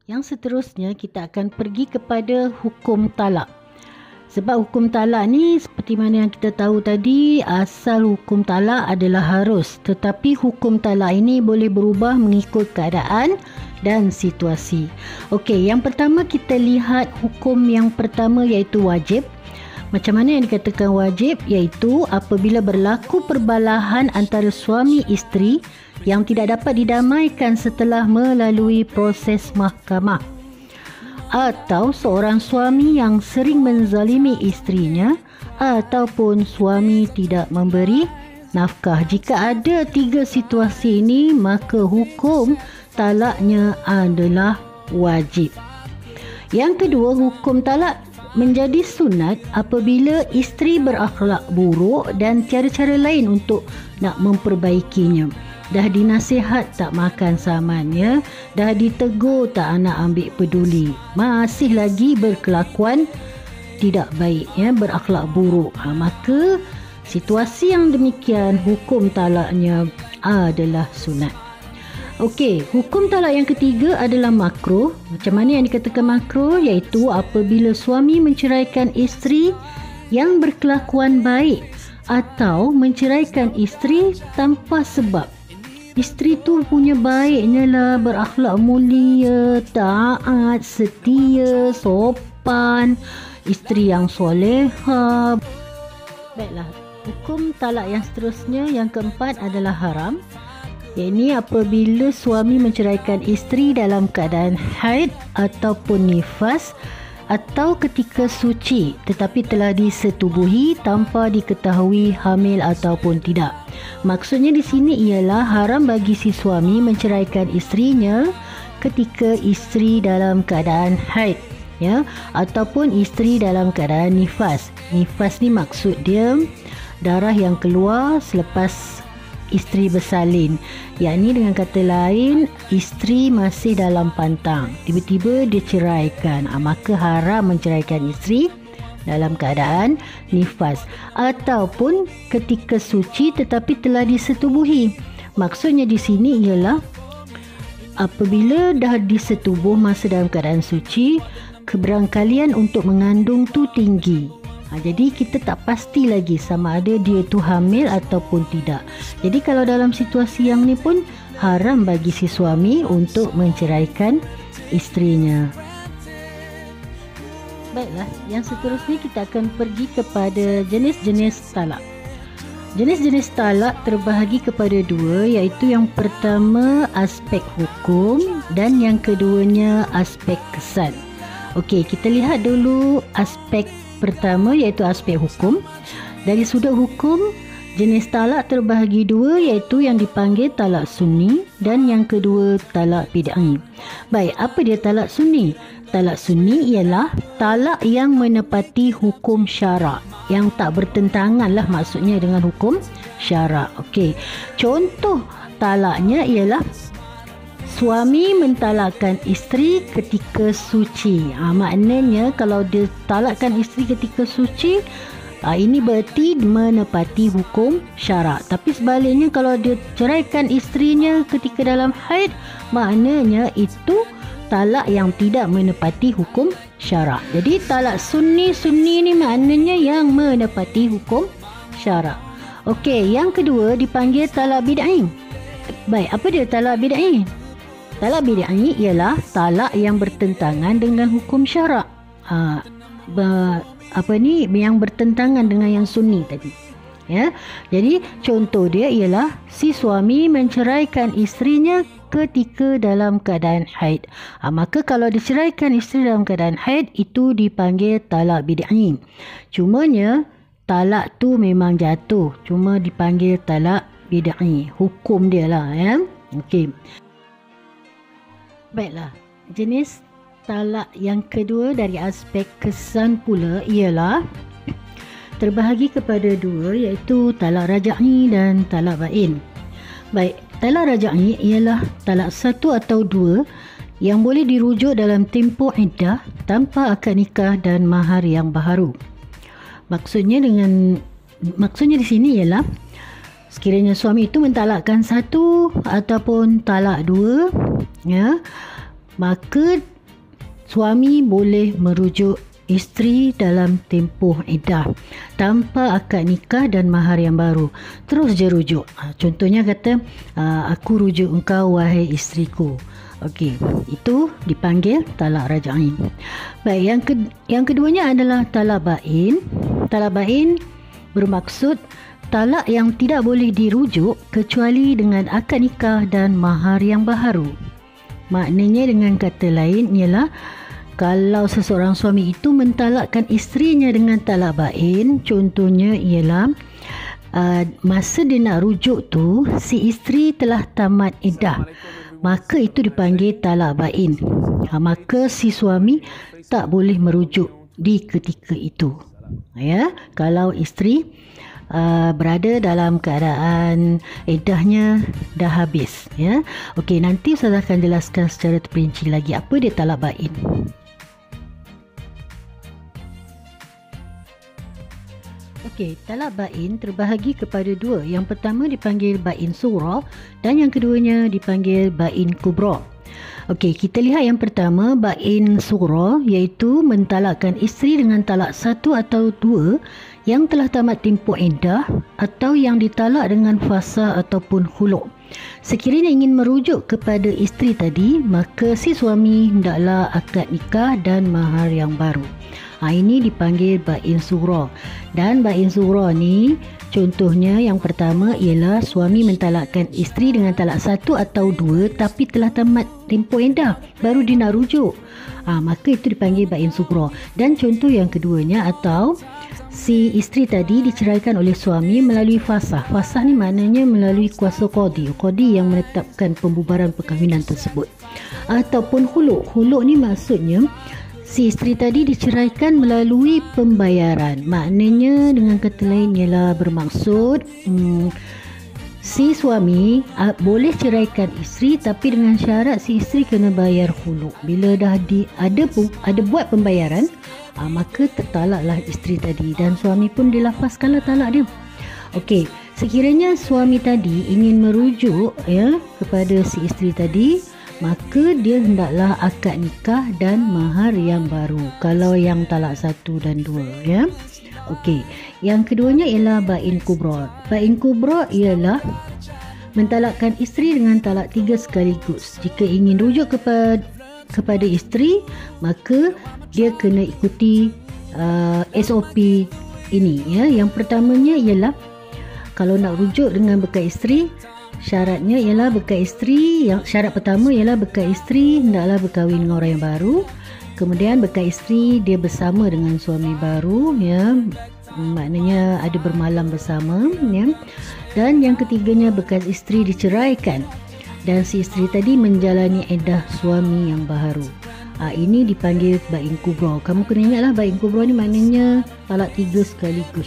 Yang seterusnya kita akan pergi kepada hukum talak. Sebab hukum talak ni seperti mana yang kita tahu tadi, asal hukum talak adalah harus. Tetapi hukum talak ini boleh berubah mengikut keadaan dan situasi. Okey, yang pertama kita lihat hukum yang pertama iaitu wajib. Macam mana yang dikatakan wajib? Iaitu apabila berlaku perbalahan antara suami isteri yang tidak dapat didamaikan setelah melalui proses mahkamah, atau seorang suami yang sering menzalimi isterinya, ataupun suami tidak memberi nafkah. Jika ada tiga situasi ini, maka hukum talaknya adalah wajib. Yang kedua, hukum talak menjadi sunat apabila isteri berakhlak buruk dan cara-cara lain untuk nak memperbaikinya. Dah dinasihat tak makan samannya, dah ditegur tak nak ambil peduli, masih lagi berkelakuan tidak baik, berakhlak buruk, maka situasi yang demikian hukum talaknya adalah sunat. Okey, hukum talak yang ketiga adalah makruh. Macam mana yang dikatakan makruh? Iaitu apabila suami menceraikan isteri yang berkelakuan baik atau menceraikan isteri tanpa sebab. Isteri tu punya baiknya lah, berakhlak mulia, taat, setia, sopan, isteri yang soleha. Baiklah, hukum talak yang seterusnya, yang keempat adalah haram. Iaitu apabila suami menceraikan isteri dalam keadaan haid ataupun nifas atau ketika suci tetapi telah disetubuhi tanpa diketahui hamil ataupun tidak. Maksudnya di sini ialah haram bagi si suami menceraikan isterinya ketika isteri dalam keadaan haid, ataupun isteri dalam keadaan nifas. Nifas ni maksud dia darah yang keluar selepas isteri bersalin, yakni dengan kata lain isteri masih dalam pantang, tiba-tiba dia ceraikan, maka haram menceraikan isteri dalam keadaan nifas ataupun ketika suci tetapi telah disetubuhi. Maksudnya di sini ialah apabila dah disetubuh masa dalam keadaan suci, keberangkalian untuk mengandung tu tinggi. Jadi kita tak pasti lagi sama ada dia tu hamil ataupun tidak. Jadi kalau dalam situasi yang ni pun haram bagi si suami untuk menceraikan isterinya. Baiklah, yang seterusnya kita akan pergi kepada jenis-jenis talak. Jenis-jenis talak terbahagi kepada dua, iaitu yang pertama aspek hukum dan yang keduanya aspek kesan. Okey, kita lihat dulu aspek pertama iaitu aspek hukum. Dari sudut hukum, jenis talak terbahagi dua, iaitu yang dipanggil talak sunni dan yang kedua talak bid'ah. Baik, apa dia talak sunni? Talak sunni ialah talak yang menepati hukum syarak, yang tak bertentangan lah maksudnya dengan hukum syarak. Okey, contoh talaknya ialah suami mentalakkan isteri ketika suci. Maknanya kalau dia talakkan isteri ketika suci, ini berarti menepati hukum syarak. Tapi sebaliknya kalau dia ceraikan isterinya ketika dalam haid, maknanya itu talak yang tidak menepati hukum syarak. Jadi talak sunni ni maknanya yang menepati hukum syarak. Okey, yang kedua dipanggil talak bid'ah. Baik, apa dia talak bid'ah? Talak bid'ah ialah talak yang bertentangan dengan hukum syarak. Yang bertentangan dengan yang sunni tadi. Jadi contoh dia ialah si suami menceraikan isterinya ketika dalam keadaan haid. Maka kalau diceraikan isteri dalam keadaan haid, itu dipanggil talak bid'ah. Cumanya talak tu memang jatuh, cuma dipanggil talak bid'ah. Hukum dia lah. Okey. Baiklah, jenis talak yang kedua dari aspek kesan pula ialah terbahagi kepada dua, iaitu talak raj'i dan talak bain. Baik, talak raj'i ialah talak satu atau dua yang boleh dirujuk dalam tempoh iddah tanpa akad nikah dan mahar yang baharu. Maksudnya di sini ialah sekiranya suami itu mentalakkan satu ataupun talak dua, maka suami boleh merujuk isteri dalam tempoh iddah tanpa akad nikah dan mahar yang baru. Terus je rujuk. Contohnya kata, aku rujuk engkau wahai isteriku. Okey, itu dipanggil talak raj'i. Baik, yang keduanya adalah talak bain. Talak bain bermaksud talak yang tidak boleh dirujuk kecuali dengan akad nikah dan mahar yang baharu. Maknanya dengan kata lain ialah kalau seseorang suami itu mentalakkan isterinya dengan talak bain, contohnya ialah masa dia nak rujuk tu si isteri telah tamat iddah, maka itu dipanggil talak bain. Maka si suami tak boleh merujuk di ketika itu. Ya, kalau isteri berada dalam keadaan iddahnya dah habis, ya. Okey, nanti saya akan jelaskan secara terperinci lagi apa dia talak bain. Okey, talak bain terbahagi kepada dua. Yang pertama dipanggil bain sughra dan yang keduanya dipanggil bain kubra. Okey, kita lihat yang pertama, bain sughra, iaitu mentalakkan isteri dengan talak satu atau dua yang telah tamat tempoh iddah atau yang ditalak dengan fasakh ataupun khulu'. Sekiranya ingin merujuk kepada isteri tadi, maka si suami hendaklah akad nikah dan mahar yang baru. Ini dipanggil bain sughra. Dan bain sughra ni contohnya yang pertama ialah suami mentalakkan isteri dengan talak satu atau dua tapi telah tamat tempoh iddah, baru dia nak rujuk. Maka itu dipanggil bain sughra. Dan contoh yang keduanya, atau si isteri tadi diceraikan oleh suami melalui fasakh. Fasakh ni maknanya melalui kuasa qadi. Qadi yang menetapkan pembubaran perkahwinan tersebut. Ataupun khulu'. Khulu' ni maksudnya si isteri tadi diceraikan melalui pembayaran. Maknanya dengan kata lain ialah bermaksud si suami boleh ceraikan isteri tapi dengan syarat si isteri kena bayar khulu'. Bila dah ada buat pembayaran, maka tertalaklah isteri tadi dan suami pun dilafazkanlah talak dia. Okey, sekiranya suami tadi ingin merujuk kepada si isteri tadi, maka dia hendaklah akad nikah dan mahar yang baru kalau yang talak satu dan dua, ya. Okey, yang keduanya ialah bain kubra. Bain kubra ialah mentalakkan isteri dengan talak tiga sekaligus. Jika ingin rujuk kepada isteri, maka dia kena ikuti SOP ini, ya. Yang pertamanya ialah kalau nak rujuk dengan bekal isteri, syaratnya ialah bekal isteri, syarat pertama ialah bekal isteri hendaklah berkahwin dengan orang yang baru. Kemudian bekal isteri dia bersama dengan suami baru, ya. Maknanya ada bermalam bersama, ya. Dan yang ketiganya bekal isteri diceraikan dan si isteri tadi menjalani iddah suami yang baharu. Ini dipanggil bain kubra. Kamu kena ingatlah bain kubra ni maknanya talak tiga sekaligus.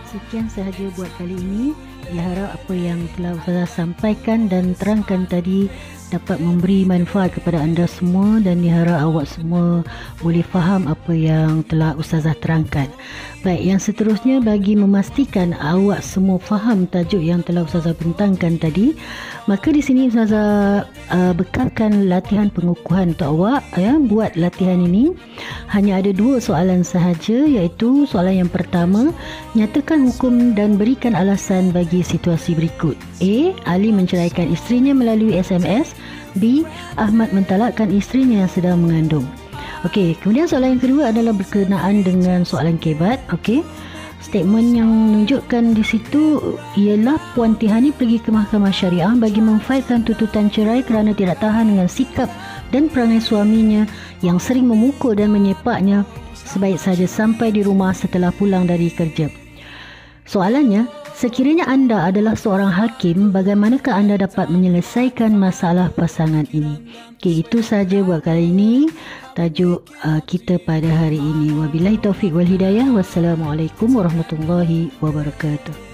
Sekian sahaja buat kali ini. Saya harap apa yang telah saya sampaikan dan terangkan tadi dapat memberi manfaat kepada anda semua dan diharap awak semua boleh faham apa yang telah Ustazah terangkan. Baik, yang seterusnya bagi memastikan awak semua faham tajuk yang telah Ustazah bentangkan tadi, maka di sini Ustazah bekalkan latihan pengukuhan untuk awak, ya. Buat latihan ini hanya ada dua soalan sahaja, iaitu soalan yang pertama, nyatakan hukum dan berikan alasan bagi situasi berikut. A. Ali menceraikan isterinya melalui SMS. B. Ahmad mentalakkan isterinya yang sedang mengandung. Okey, kemudian soalan yang kedua adalah berkenaan dengan soalan kebat. Okey, statement yang menunjukkan di situ ialah Puan Tihani pergi ke Mahkamah Syariah bagi memfailkan tuntutan cerai kerana tidak tahan dengan sikap dan perangai suaminya yang sering memukul dan menyepaknya sebaik saja sampai di rumah setelah pulang dari kerja. Soalannya, sekiranya anda adalah seorang hakim, bagaimanakah anda dapat menyelesaikan masalah pasangan ini? Okey, itu sahaja buat kali ini tajuk kita pada hari ini. Wabillahi taufiq wal hidayah. Wassalamualaikum warahmatullahi wabarakatuh.